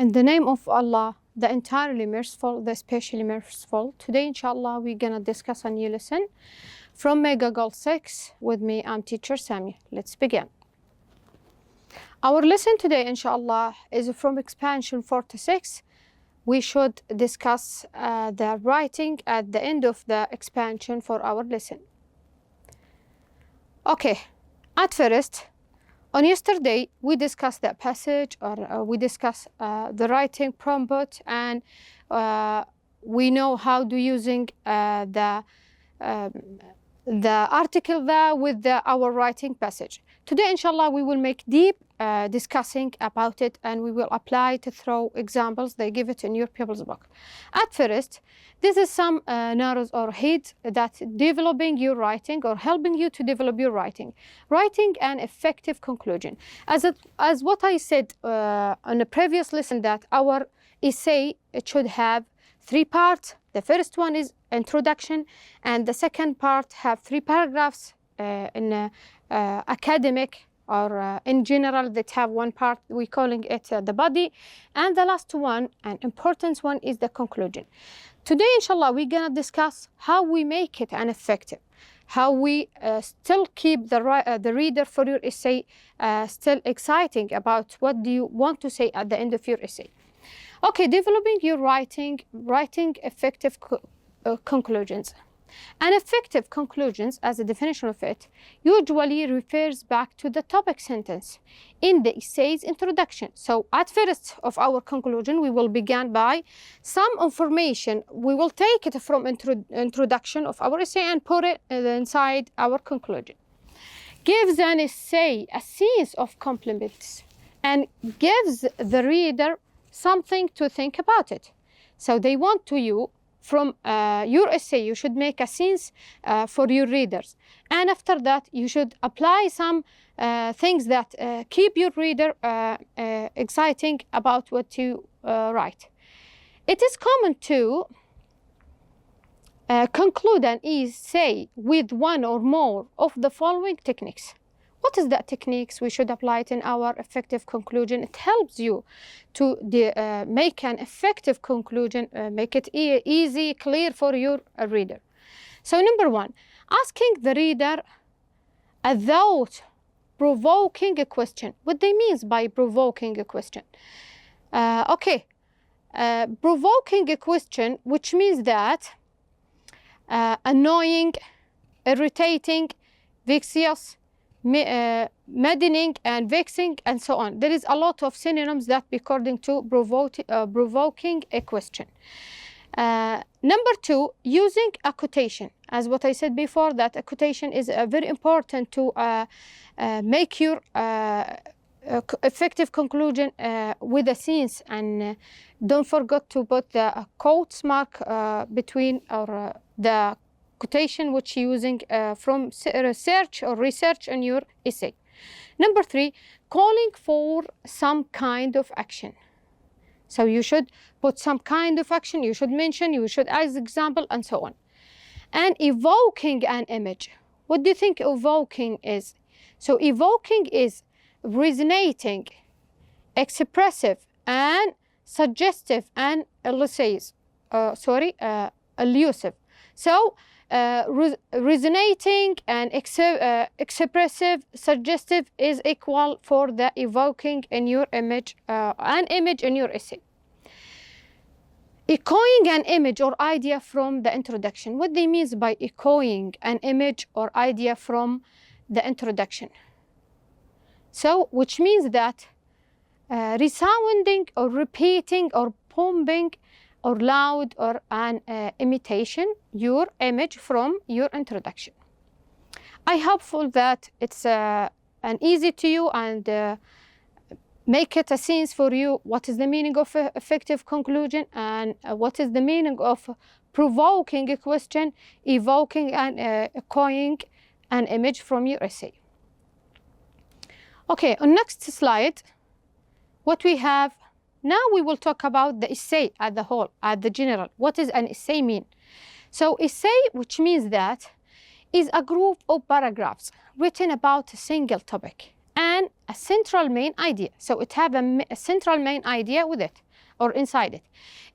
In the name of Allah, the entirely merciful, the especially merciful. Today, inshallah, we're gonna discuss a new lesson from Mega Goal 6. With me, I'm teacher Sami. Let's begin. Our lesson today, inshallah, is from expansion 4 to 6. We should discuss the writing at the end of the expansion for our lesson. Okay, at first, on yesterday, we discussed that passage, or we discussed the writing prompt, and we know how to using the article there with our writing passage. Today, inshallah, we will make deep discussing about it, and we will apply it through examples. They give it in your people's book. At first, this is some narrows or heads that developing your writing or helping you to develop your writing. Writing an effective conclusion. As what I said on a previous lesson, that our essay, it should have 3 parts. The first one is introduction, and the second part have 3 paragraphs in academic or in general that have 1 part. We're calling it the body, and the last one, an important one, is the conclusion. Today, inshallah, we're gonna discuss how we make it an effective, how we still keep the reader for your essay still exciting about what do you want to say at the end of your essay. Okay, developing your writing effective conclusions. An effective conclusions, as a definition of it, usually refers back to the topic sentence in the essay's introduction. So at first of our conclusion, we will begin by some information. We will take it from introduction of our essay and put it inside our conclusion. Gives an essay a series of compliments and gives the reader something to think about it. So they want to you, from your essay, you should make a sense for your readers. And after that, you should apply some things that keep your reader exciting about what you write. It is common to conclude an essay with 1 or more of the following techniques. What is that techniques? We should apply it in our effective conclusion. It helps you to make an effective conclusion, make it easy, clear for your reader. So number 1, asking the reader a thought-provoking question. What they mean by provoking a question? Provoking a question, which means that annoying, irritating, vexatious, maddening, and vexing, and so on. There is a lot of synonyms that according to provoking a question. Number 2, using a quotation. As what I said before, that a quotation is very important to make your effective conclusion with a sense, and don't forget to put the quotes mark between or the quotation which you're using from research in your essay. Number 3, calling for some kind of action. So you should put some kind of action, you should mention, you should add example, and so on. And evoking an image. What do you think evoking is? So evoking is resonating, expressive, and suggestive, and elusive. So resonating and expressive, suggestive is equal for the evoking in your image, an image in your essay. Echoing an image or idea from the introduction. What they mean by echoing an image or idea from the introduction? So, which means that resounding or repeating or pumping or loud or an imitation your image from your introduction. I hope that it's an easy to you and make it a sense for you what is the meaning of effective conclusion and what is the meaning of provoking a question, evoking and echoing an image from your essay. Okay, on next slide, what we have now, we will talk about the essay as the whole, at the general. What does an essay mean? So essay, which means that, is a group of paragraphs written about a single topic and a central main idea. So it have a central main idea with it or inside it.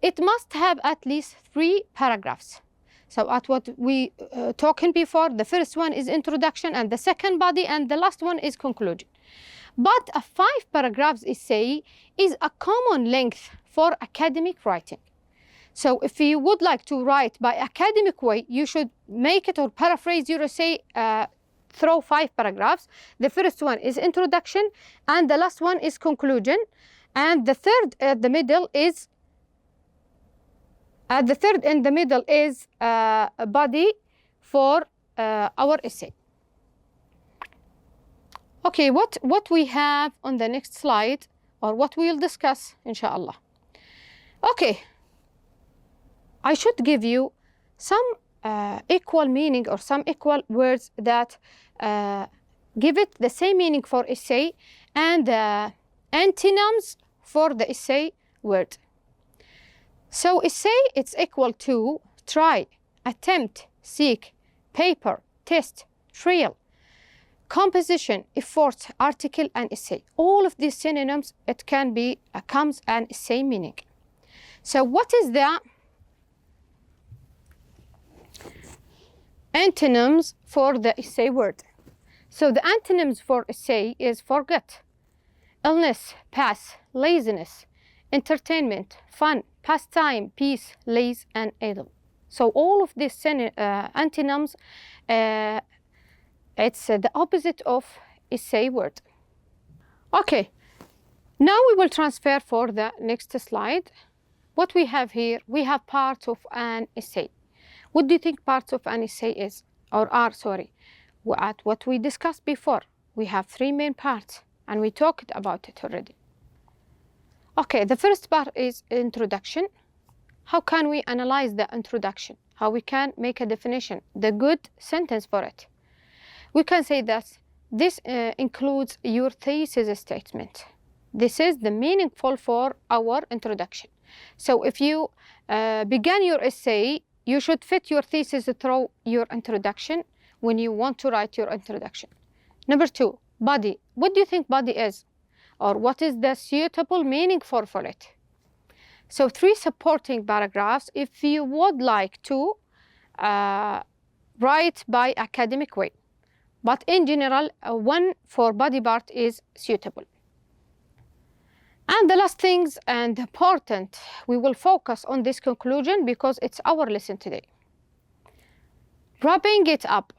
It must have at least 3 paragraphs. So at what we talking before, the first one is introduction and the second body and the last one is conclusion. But a 5 paragraphs essay is a common length for academic writing. So if you would like to write by academic way, you should make it or paraphrase your essay through 5 paragraphs. The first one is introduction and the last one is conclusion. And the third at the middle is a body for our essay. Okay, what we have on the next slide, or what we will discuss, inshallah. Okay, I should give you some equal meaning or some equal words that give it the same meaning for essay and antonyms for the essay word. So essay, it's equal to try, attempt, seek, paper, test, trial, composition, effort, article, and essay. All of these synonyms, it can be comes an essay meaning. So what is the antonyms for the essay word? So the antonyms for essay is forget, illness, pass, laziness, entertainment, fun, pastime, peace, laze, and idle. So all of these antonyms, it's the opposite of essay word. Okay, now we will transfer for the next slide. What we have here, we have parts of an essay. What do you think parts of an essay is, or are, sorry? At what we discussed before, we have 3 main parts, and we talked about it already. Okay, the first part is introduction. How can we analyze the introduction? How we can make a definition, the good sentence for it? We can say that this includes your thesis statement. This is the meaningful for our introduction. So if you began your essay, you should fit your thesis through your introduction when you want to write your introduction. Number 2, body. What do you think body is? Or what is the suitable meaning for it? So 3 supporting paragraphs if you would like to write by academic way. But in general, 1 for body part is suitable. And the last things and important, we will focus on this conclusion because it's our lesson today. Wrapping it up,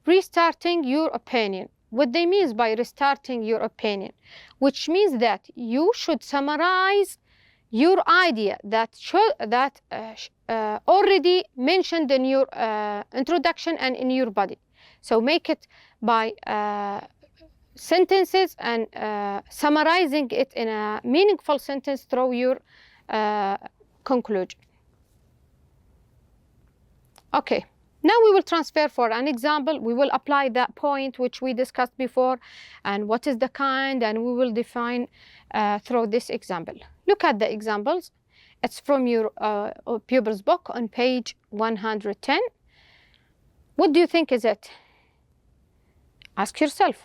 restarting your opinion. What they mean by restarting your opinion, which means that you should summarize your idea that already mentioned in your introduction and in your body. So make it by sentences and summarizing it in a meaningful sentence through your conclusion. Okay. Now we will transfer for an example. We will apply that point which we discussed before and what is the kind, and we will define through this example. Look at the examples. It's from your pupil's book on page 110. What do you think is it? Ask yourself.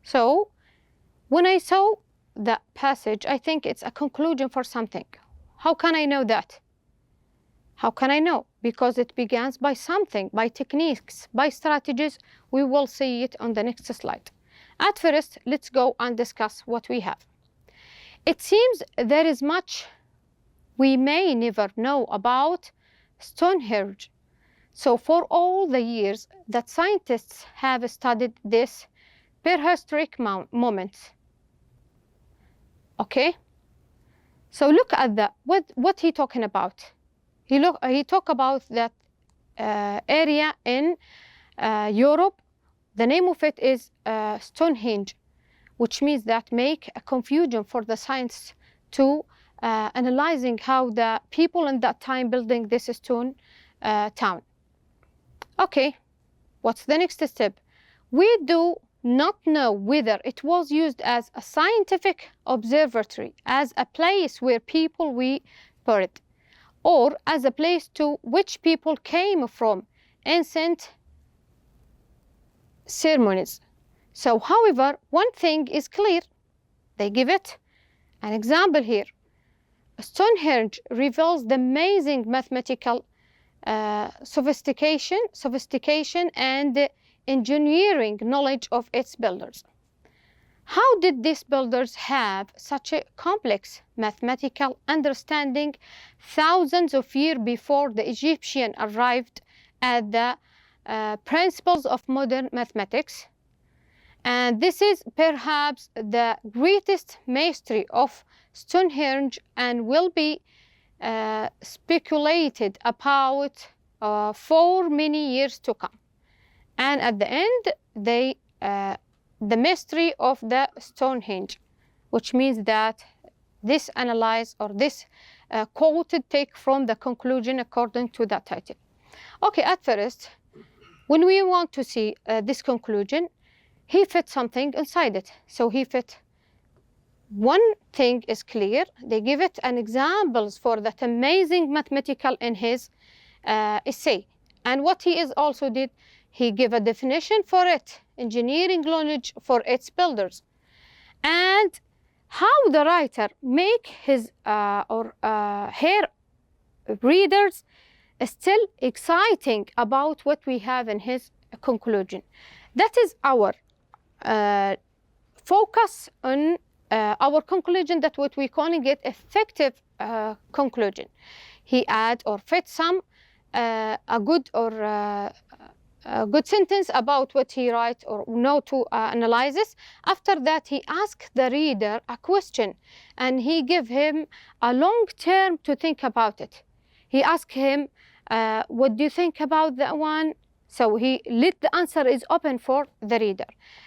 So when I saw the passage, I think it's a conclusion for something. How can I know that? How can I know? Because it begins by something, by techniques, by strategies. We will see it on the next slide. At first, let's go and discuss what we have. It seems there is much we may never know about Stonehenge. So for all the years that scientists have studied this prehistoric moment. Okay? So look at what he talking about. He talk about that area in Europe. The name of it is Stonehenge, which means that make a confusion for the science to analyzing how the people in that time building this stone town. Okay, what's the next step? We do not know whether it was used as a scientific observatory, as a place where people were buried, or as a place to which people came from ancient ceremonies. So, however, one thing is clear, They give it an example here. Stonehenge reveals the amazing mathematical sophistication and engineering knowledge of its builders. How did these builders have such a complex mathematical understanding thousands of years before the Egyptian arrived at the principles of modern mathematics? And this is perhaps the greatest mystery of Stonehenge and will be speculated about for many years to come. And at the end, the mystery of the Stonehenge, which means that this analyze or this quoted take from the conclusion according to that title. Okay, at first, when we want to see this conclusion, he fit something inside it. So he fit one thing is clear. They give it an examples for that amazing mathematical in his essay. And what he is also did, he gave a definition for it, engineering knowledge for its builders. And how the writer make his her readers still exciting about what we have in his conclusion. That is our focus on our conclusion, that what we calling it effective conclusion. He add or fit some a good sentence about what he write or know to analyze this. After that, he ask the reader a question and he give him a long term to think about it. He ask him, what do you think about that one? So he let the answer is open for the reader.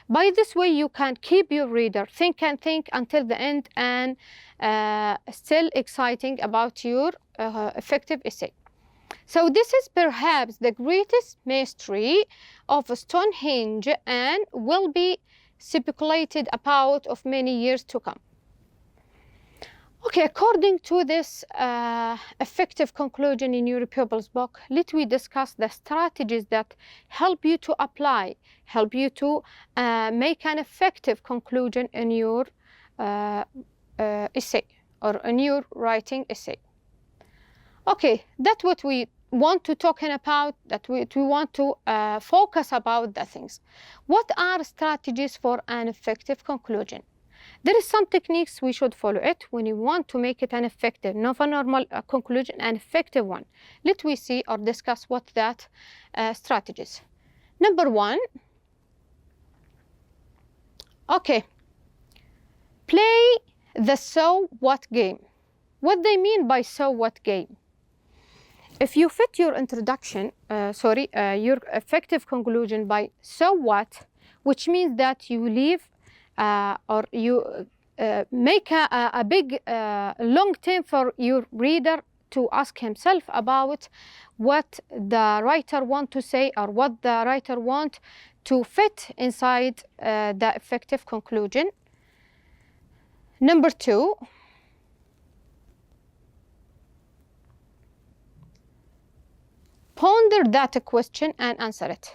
By this way, you can keep your reader think and think until the end and still exciting about your effective essay. So this is perhaps the greatest mystery of Stonehenge and will be speculated about of many years to come. Okay, according to this effective conclusion in your pupil's book, let me discuss the strategies that help you to apply, help you to make an effective conclusion in your essay or in your writing essay. Okay, that's what we want to talk about, that we want to focus about the things. What are strategies for an effective conclusion? There is some techniques we should follow it when you want to make it an effective, not a normal conclusion, an effective one. Let we see or discuss what that strategies. Number one, okay, play the so what game. What they mean by so what game? If you fit your introduction, your effective conclusion by so what, which means that you leave or you make a big long term for your reader to ask himself about what the writer want to say or what the writer want to fit inside the effective conclusion. Number two, ponder that question and answer it.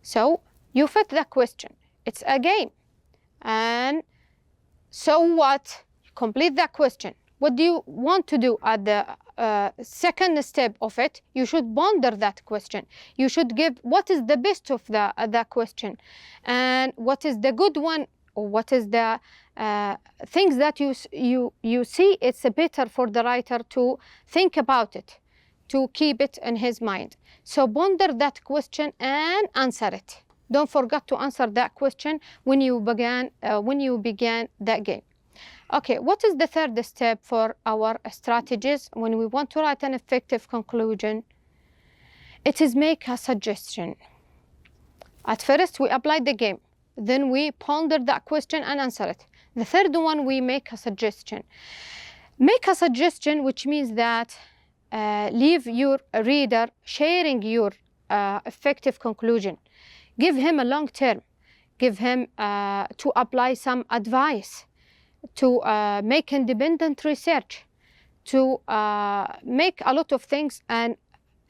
So you fit the question. It's a game. And so what? Complete that question. What do you want to do at the second step of it? You should ponder that question. You should give what is the best of the question, and what is the good one, or what is the things that you see it's better for the writer to think about it, to keep it in his mind. So ponder that question and answer it. Don't forget to answer that question when you began that game. Okay, what is the third step for our strategies when we want to write an effective conclusion? It is make a suggestion. At first, we apply the game. Then we ponder that question and answer it. The third one, we make a suggestion. Make a suggestion, which means that leave your reader sharing your effective conclusion. Give him a long term. Give him to apply some advice, to make independent research, to make a lot of things, and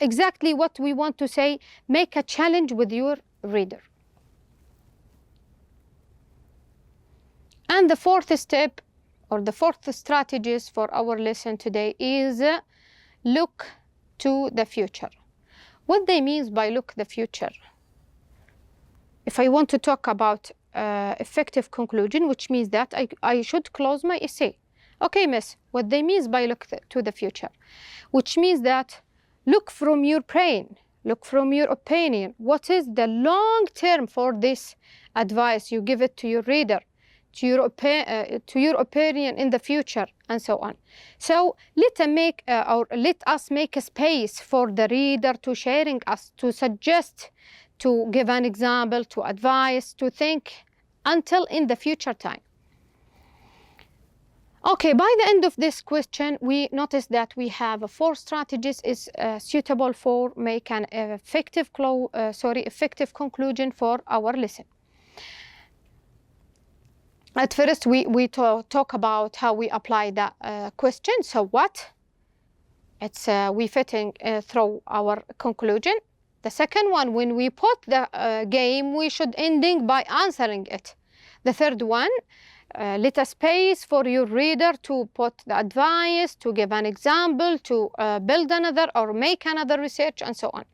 exactly what we want to say, make a challenge with your reader. And the fourth step, or the fourth strategies for our lesson today is look to the future. What they mean by look the future? If I want to talk about effective conclusion, which means that I should close my essay. Okay, miss, what they mean by look to the future? Which means that look from your brain, look from your opinion. What is the long term for this advice you give it to your reader, to your opinion in the future, and so on. So let us make a space for the reader to sharing us, to suggest, to give an example, to advise, to think until in the future time. Okay, by the end of this question, we notice that we have 4 strategies is suitable for make an effective conclusion for our lesson. At first, we talk about how we apply that question. So what? It's we fitting through our conclusion. The second one, when we put the game, we should ending by answering it. The third one, let a space for your reader to put the advice, to give an example, to build another or make another research, and so on.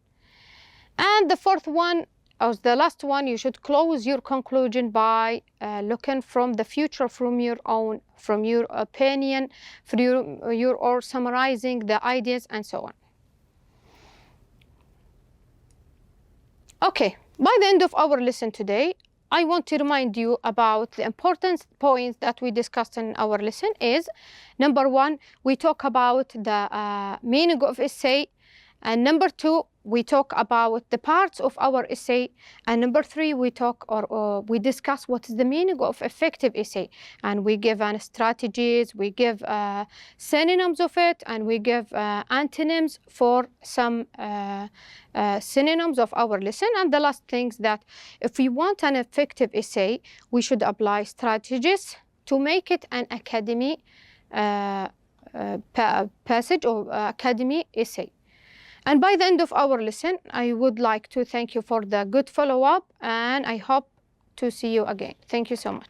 And the fourth one, as the last one, you should close your conclusion by looking from the future, from your own, from your opinion, from your or summarizing the ideas, and so on. Okay, by the end of our lesson today, I want to remind you about the important points that we discussed in our lesson is, number 1, we talk about the meaning of essay, and number 2, we talk about the parts of our essay, and number 3, we talk or we discuss what is the meaning of effective essay, and we give strategies, we give synonyms of it, and we give antonyms for some synonyms of our lesson. And the last things that if we want an effective essay, we should apply strategies to make it an academy passage or academy essay. And by the end of our lesson, I would like to thank you for the good follow-up, and I hope to see you again. Thank you so much.